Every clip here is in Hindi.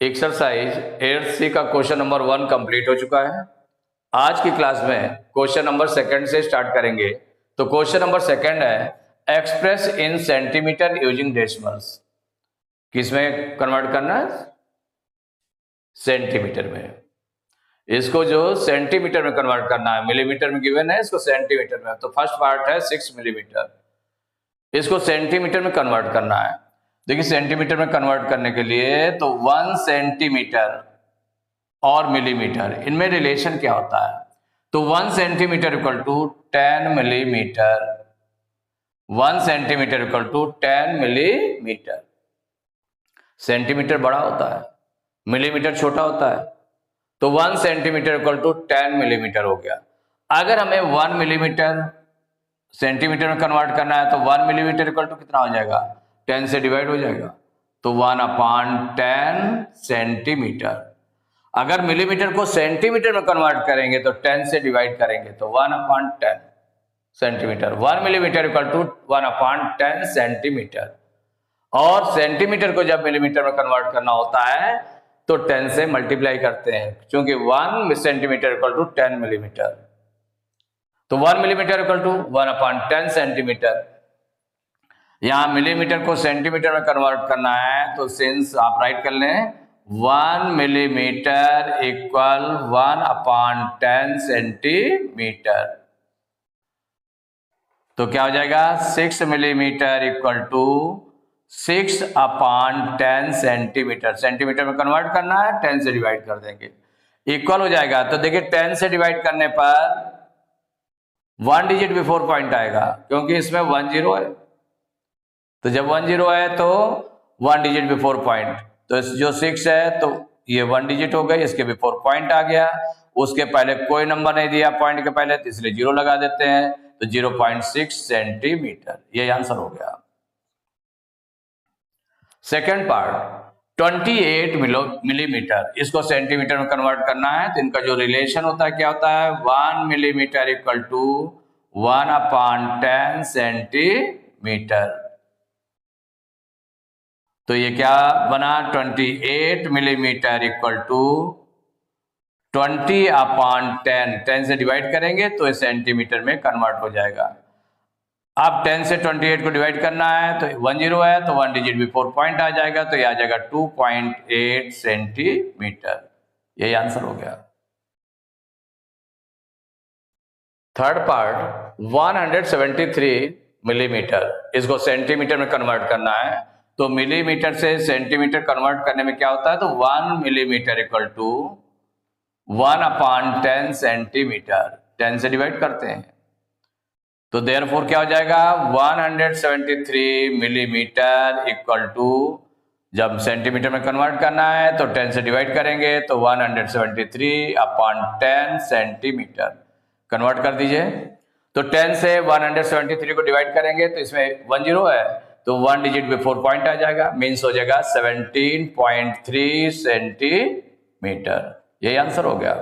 एक्सरसाइज 8C का क्वेश्चन नंबर 1 कंप्लीट हो चुका है। आज की क्लास में क्वेश्चन नंबर 2 से स्टार्ट करेंगे। तो क्वेश्चन नंबर 2 है express in centimetre using decimals. किसमें कन्वर्ट करना है? सेंटीमीटर में। इसको जो सेंटीमीटर में कन्वर्ट करना है, मिलीमीटर में गिवन है, इसको सेंटीमीटर में। तो फर्स्ट पार्ट है 6 मिलीमीटर, इसको सेंटीमीटर में कन्वर्ट करना है। देखिए सेंटीमीटर में कन्वर्ट करने के लिए तो 1 सेंटीमीटर और मिलीमीटर, इनमें रिलेशन क्या होता है? तो 1 centimetre equal to 10 millimetre, 1 centimetre equal to 10 millimetre. Centimetre बड़ा होता है, मिलीमीटर छोटा होता है, तो 1 सेंटीमीटर इक्वल टू 10 मिलीमीटर हो गया। अगर हमें 1 मिलीमीटर सेंटीमीटर में कन्वर्ट करना है तो 1 मिलीमीटर इक्वल टू कितना हो जाएगा? 10 से डिवाइड हो जाएगा, तो 1/10 सेंटीमीटर। अगर मिलीमीटर को सेंटीमीटर में कन्वर्ट करेंगे तो 10 से डिवाइड करेंगे, तो 1/10 centimetre. 1 millimetre equal to 1/10 centimetre. और सेंटीमीटर को जब मिलीमीटर में कन्वर्ट करना होता है तो 10 से मल्टीप्लाई करते हैं, क्योंकि 1 सेंटीमीटर इक्वल टू 10 मिलीमीटर। तो 1 मिलीमीटर इक्वल टू 1/10 सेंटीमीटर। यहां मिलीमीटर को सेंटीमीटर में कन्वर्ट करना है, तो सिंस आप राइट कर लें 1 मिलीमीटर इक्वल 1/10 सेंटीमीटर, तो क्या हो जाएगा? 6 millimetre equal to 6/10 centimetre. Centimetre में कन्वर्ट करना है, 10 से डिवाइड कर देंगे, इक्वल हो जाएगा। तो देखिए 10 से डिवाइड करने पर 1 डिजिट बिफोर पॉइंट आएगा, क्योंकि इसमें 1 0 है। तो जब 1 0 है तो 1 डिजिट बिफोर पॉइंट, तो जो 6 है तो ये 1 डिजिट हो गई, इसके बिफोर पॉइंट आ गया। उसके पहले कोई नंबर नहीं दिया पॉइंट के पहले, तो इसलिए 0 लगा देते हैं, तो 0.6 सेंटीमीटर। ये आंसर हो गया। सेकेंड पार्ट 28 मिलीमीटर, इसको सेंटीमीटर में कन्वर्ट करना है। तो इनका जो रिलेशन होता है क्या होता है? 1 मिलीमीटर इक्वल टू 1/10 सेंटीमीटर। तो ये क्या बना? 28 मिलीमीटर इक्वल टू 20/10, 10 से डिवाइड करेंगे तो ये सेंटीमीटर में कन्वर्ट हो जाएगा। अब 10 से 28 को डिवाइड करना है, तो 1 0 है तो 1 डिजिट बिफोर पॉइंट आ जाएगा, तो ये आ जाएगा 2.8 सेंटीमीटर। यही आंसर हो गया। थर्ड पार्ट 173 मिलीमीटर, इसको सेंटीमीटर में कन्वर्ट करना है। तो मिलीमीटर से सेंटीमीटर कन्वर्ट करने में क्या होता है? तो 1 मिलीमीटर इक्वल टू 1/10 सेंटीमीटर, 10 से डिवाइड करते हैं, तो देयरफॉर क्या हो जाएगा? 173 मिलीमीटर इक्वल टू, जब सेंटीमीटर में कन्वर्ट करना है तो 10 से डिवाइड करेंगे, तो 173/10 सेंटीमीटर। कन्वर्ट कर दीजिए, तो 10 से 173 को डिवाइड करेंगे तो इसमें 1 0 है, तो 1 डिजिट बिफोर पॉइंट आ जाएगा, मीन्स हो जाएगा 17.3 सेंटीमीटर। यही आंसर हो गया।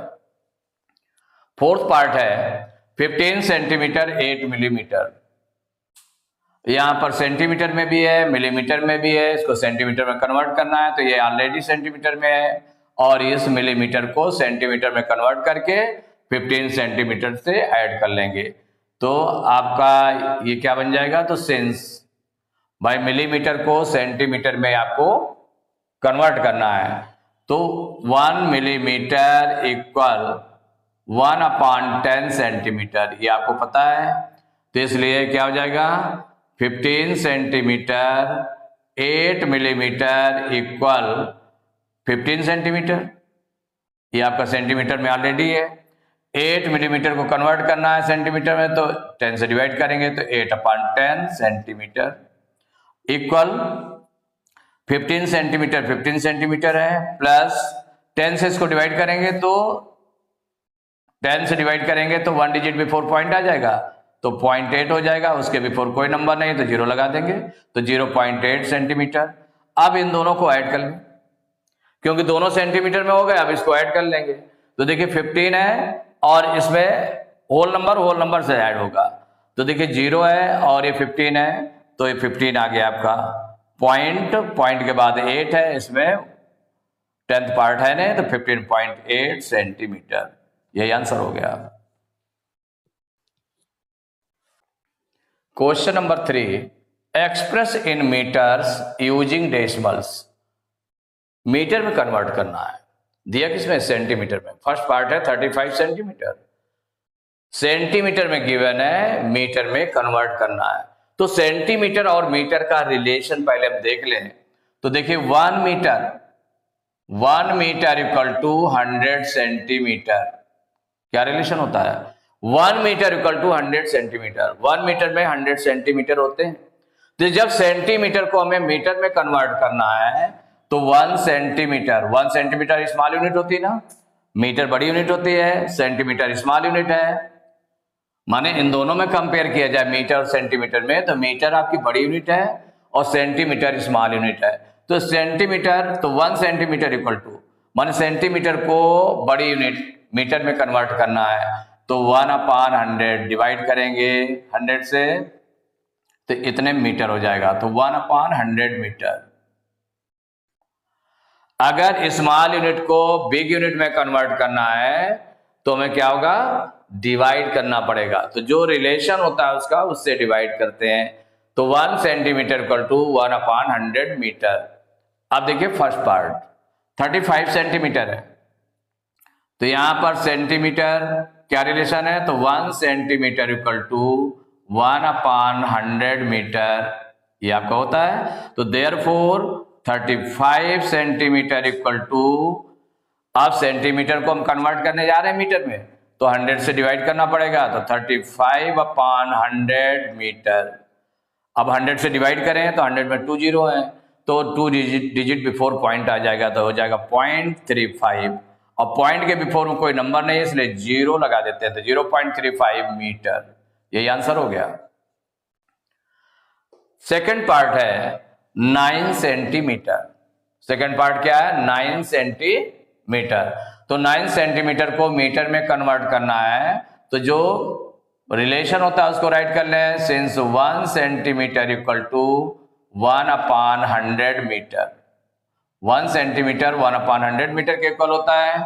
फोर्थ पार्ट है 15 सेंटीमीटर 8 मिलीमीटर। यहां पर सेंटीमीटर में भी है, मिलीमीटर में भी है। इसको सेंटीमीटर में कन्वर्ट करना है, तो ये ऑलरेडी सेंटीमीटर में है, और इस मिलीमीटर को सेंटीमीटर में कन्वर्ट करके 15 सेंटीमीटर से ऐड कर लेंगे, तो आपका ये क्या बन जाएगा? तो सिंस भाई मिलीमीटर को सेंटीमीटर में आपको कन्वर्ट करना है, तो 1 मिलीमीटर इक्वल 1/10 सेंटीमीटर, ये आपको पता है। तो इसलिए क्या हो जाएगा? 15 सेंटीमीटर 8 मिलीमीटर इक्वल 15 सेंटीमीटर। ये आपका सेंटीमीटर में ऑलरेडी है। 8 मिलीमीटर को कन्वर्ट करना है सेंटीमीटर में, तो 10 से डिवाइड करेंगे, तो 8/10 सेंटीमीटर इक्वल 15 सेंटीमीटर 15 सेंटीमीटर है, प्लस 10 से इसको डिवाइड करेंगे, तो 10 से डिवाइड करेंगे तो 1 डिजिट बिफोर पॉइंट आ जाएगा, तो 0.8 हो जाएगा। उसके बिफोर कोई नंबर नहीं, तो 0 लगा देंगे, तो 0.8 सेंटीमीटर। अब इन दोनों को ऐड कर लेंगे, क्योंकि दोनों सेंटीमीटर में हो गए। अब इसको ऐड कर लेंगे, तो देखिए 15 है और इसमें होल नंबर से ऐड होगा, तो देखिए 0 है और ये 15 है, तो ये 15 आ गया आपका। पॉइंट के बाद 8 है, इसमें 10th पार्ट है ना, तो 15.8 सेंटीमीटर, यही आंसर हो गया। Question number 3, express in metres using decimals. Metre में कन्वर्ट करना है, दिया किसमें, सेंटीमीटर में। फर्स्ट पार्ट है 35 सेंटीमीटर, सेंटीमीटर में गिवन है, मीटर में कन्वर्ट करना है। तो सेंटीमीटर और मीटर का रिलेशन पहले हम देख लें। तो देखिए 1 मीटर इक्वल टू 100 सेंटीमीटर, क्या रिलेशन होता है, 1 metre equal to 100 centimetre. 1 metre में 100 सेंटीमीटर होते हैं। तो जब सेंटीमीटर को हमें मीटर में कन्वर्ट करना है तो 1 सेंटीमीटर स्मॉल यूनिट होती है ना, मीटर बड़ी यूनिट होती है, सेंटीमीटर स्मॉल यूनिट है। माने इन दोनों में कंपेयर किया जाए मीटर और सेंटीमीटर में, तो मीटर आपकी बड़ी यूनिट है और सेंटीमीटर स्मॉल यूनिट है। तो सेंटीमीटर, तो 1 सेंटीमीटर इक्वल टू, माने सेंटीमीटर को बड़ी यूनिट मीटर में कन्वर्ट करना है तो 1/100 डिवाइड करेंगे 100 से, तो इतने मीटर हो जाएगा। तो 1/100 मीटर। अगर स्मॉल यूनिट को बिग यूनिट में कन्वर्ट करना है तो हमें क्या होगा, डिवाइड करना पड़ेगा। तो जो रिलेशन होता है उसका, उससे डिवाइड करते हैं। तो 1 सेंटीमीटर इक्वल टू 1/100 मीटर। अब देखिए फर्स्ट पार्ट 35 सेंटीमीटर है, तो यहां पर सेंटीमीटर क्या रिलेशन है, तो 1 सेंटीमीटर इक्वल टू 1/100 मीटर, ये आपका होता है। तो देयरफॉर 35 सेंटीमीटर इक्वल टू, अब सेंटीमीटर को हम कन्वर्ट करने जा रहे हैं मीटर में, तो 100 से डिवाइड करना पड़ेगा। तो 35/100 मीटर। अब 100 से डिवाइड करें तो 100 में 2 जीरो है, तो 2 डिजिट बिफोर पॉइंट आ जाएगा, तो हो जाएगा 0.35। और पॉइंट के बिफोर में कोई नंबर नहीं है इसलिए 0 लगा देते हैं, तो 0.35 मीटर, यही आंसर हो गया। सेकंड पार्ट है 9 सेंटीमीटर। सेकंड पार्ट क्या है, 9 सेंटीमीटर। तो 9 सेंटीमीटर को मीटर में कन्वर्ट करना है, तो जो रिलेशन होता है उसको राइट कर लें। Since 1 centimetre equal to 1/100 metre, 1 centimetre 1/100 metre के इक्वल होता है।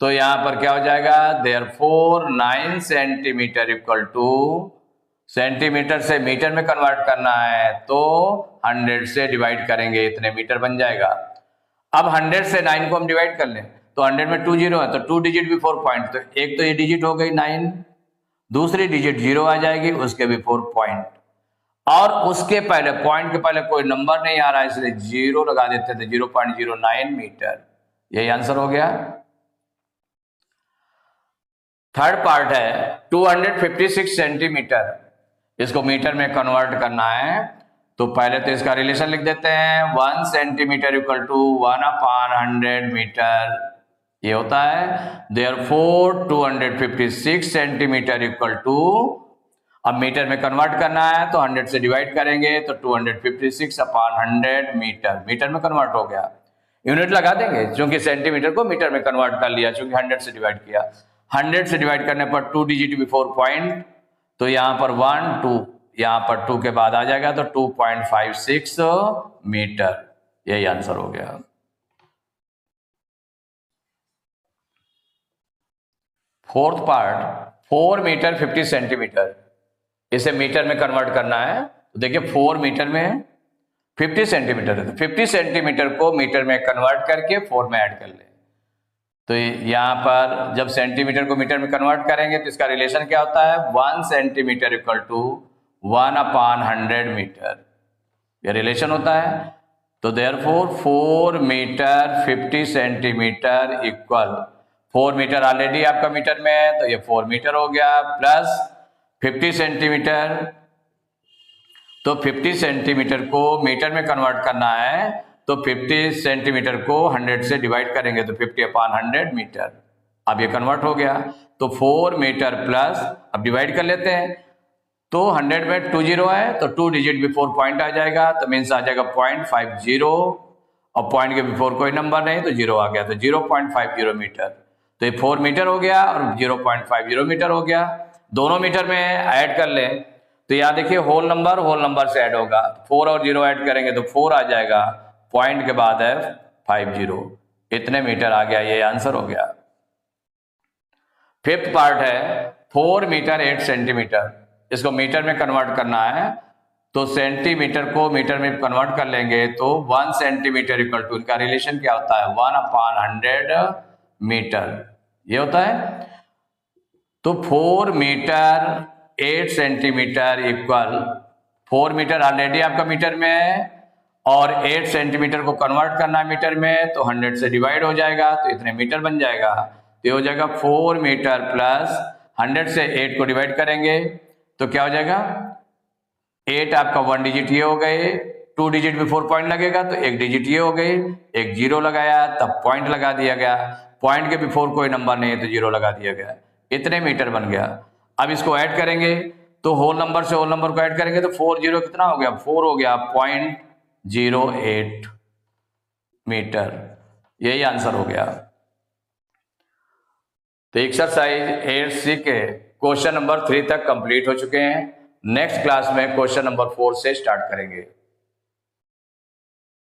तो यहां पर क्या हो जाएगा, therefore 9 centimetre equal to, centimetre से मीटर में कन्वर्ट करना है तो 100 से डिवाइड करेंगे, इतने मीटर बन जाएगा। अब 100 से 9 को हम डिवाइड कर लें तो 100 में 2 जीरो है, तो 2 डिजिट बिफोर पॉइंट, तो एक तो ये डिजिट हो गई 9, दूसरी डिजिट 0 आ जाएगी उसके बिफोर पॉइंट, और उसके पहले पॉइंट के पहले कोई नंबर नहीं आ रहा है इसलिए 0 लगा देते थे, 0.09 मीटर, यही आंसर हो गया। थर्ड पार्ट है 256 सेंटीमीटर, इसको मीटर में कन्वर्ट करना है। तो पहले तो इसका रिलेशन लिख देते हैं, 1 सेंटीमीटर इक्वल टू 1/100 मीटर, ये होता है। देयरफॉर 256 सेंटीमीटर इक्वल टू, अब मीटर में कन्वर्ट करना है तो 100 से डिवाइड करेंगे तो 256/100 मीटर, मीटर में कन्वर्ट हो गया। यूनिट लगा देंगे क्योंकि सेंटीमीटर को मीटर में कन्वर्ट कर लिया, क्योंकि 100 से डिवाइड किया। 100 से डिवाइड करने पर 2 डिजिट बिफोर पॉइंट, तो यहां पर 1 2, यहां पर 2 के बाद आ जाएगा तो 2.56 मीटर, यही आंसर हो गया। फोर्थ पार्ट 4 मीटर 50 सेंटीमीटर, इसे मीटर में कन्वर्ट करना है। तो देखिए 4 मीटर में 50 सेंटीमीटर है, तो 50 सेंटीमीटर को मीटर में कन्वर्ट करके 4 में ऐड कर ले। तो यहां पर जब सेंटीमीटर को मीटर में कन्वर्ट करेंगे तो इसका रिलेशन क्या होता है, 1 सेंटीमीटर इक्वल टू 1/100 मीटर, यह रिलेशन होता है। तो therefore 4 metre 50 centimetre equal, 4 metre already आपका मीटर में है तो ये 4 मीटर हो गया, प्लस 50 सेंटीमीटर, तो 50 सेंटीमीटर को मीटर में कन्वर्ट करना है तो 50 सेंटीमीटर को 100 से डिवाइड करेंगे तो 50/100 मीटर, अब ये कन्वर्ट हो गया। तो 4 मीटर प्लस, अब डिवाइड कर लेते हैं, तो 100 में 2 जीरो है तो 2 डिजिट बिफोर पॉइंट आ जाएगा, तो मीन्स आ जाएगा 0.50, और पॉइंट के बिफोर कोई नंबर नहीं तो 0 आ गया, तो 0.50 मीटर। तो ये 4 मीटर हो गया और 0.50 मीटर हो गया। दोनों मीटर में ऐड कर लें तो यहाँ देखिए होल नंबर से ऐड होगा, 4 और 0 ऐड करेंगे तो 4 आ जाएगा, पॉइंट के बाद है 50, इतने मीटर आ गया, ये आंसर हो गया। फिफ्थ पार्ट है 4 मीटर 8 सेंटीमीटर, इसको मीटर में कन्वर्ट करना है, तो सेंटीमीटर को मीटर में कन्वर्ट कर लेंगे तो 1 सेंटीमीटर इक्वल टू, इनका रिलेशन क्या होता है 1/100 मीटर, ये होता है। तो 4 metre 8 centimetre equal 4 metre already आपका मीटर में है और 8 सेंटीमीटर को कन्वर्ट करना है मीटर में, तो 100 से डिवाइड हो जाएगा तो इतने मीटर बन जाएगा। तो हो जाएगा 4 मीटर प्लस 100 से 8 को डिवाइड करेंगे तो क्या हो जाएगा 8 आपका 1 डिजिट ये हो गए, 2 डिजिट बिफोर पॉइंट लगेगा तो 1 डिजिट ये हो गई, एक जीरो लगाया तब पॉइंट लगा दिया गया, पॉइंट के बिफोर कोई नंबर नहीं है तो जीरो लगा दिया गया, इतने मीटर बन गया। अब इसको ऐड करेंगे तो होल नंबर से होल नंबर को ऐड करेंगे तो 4 जीरो कितना हो गया 4 हो गया 0.08 मीटर, यही आंसर हो गया। तो एक्सरसाइज 8C के क्वेश्चन नंबर 3 तक कंप्लीट हो चुके हैं। नेक्स्ट क्लास में क्वेश्चन नंबर 4 से स्टार्ट करेंगे।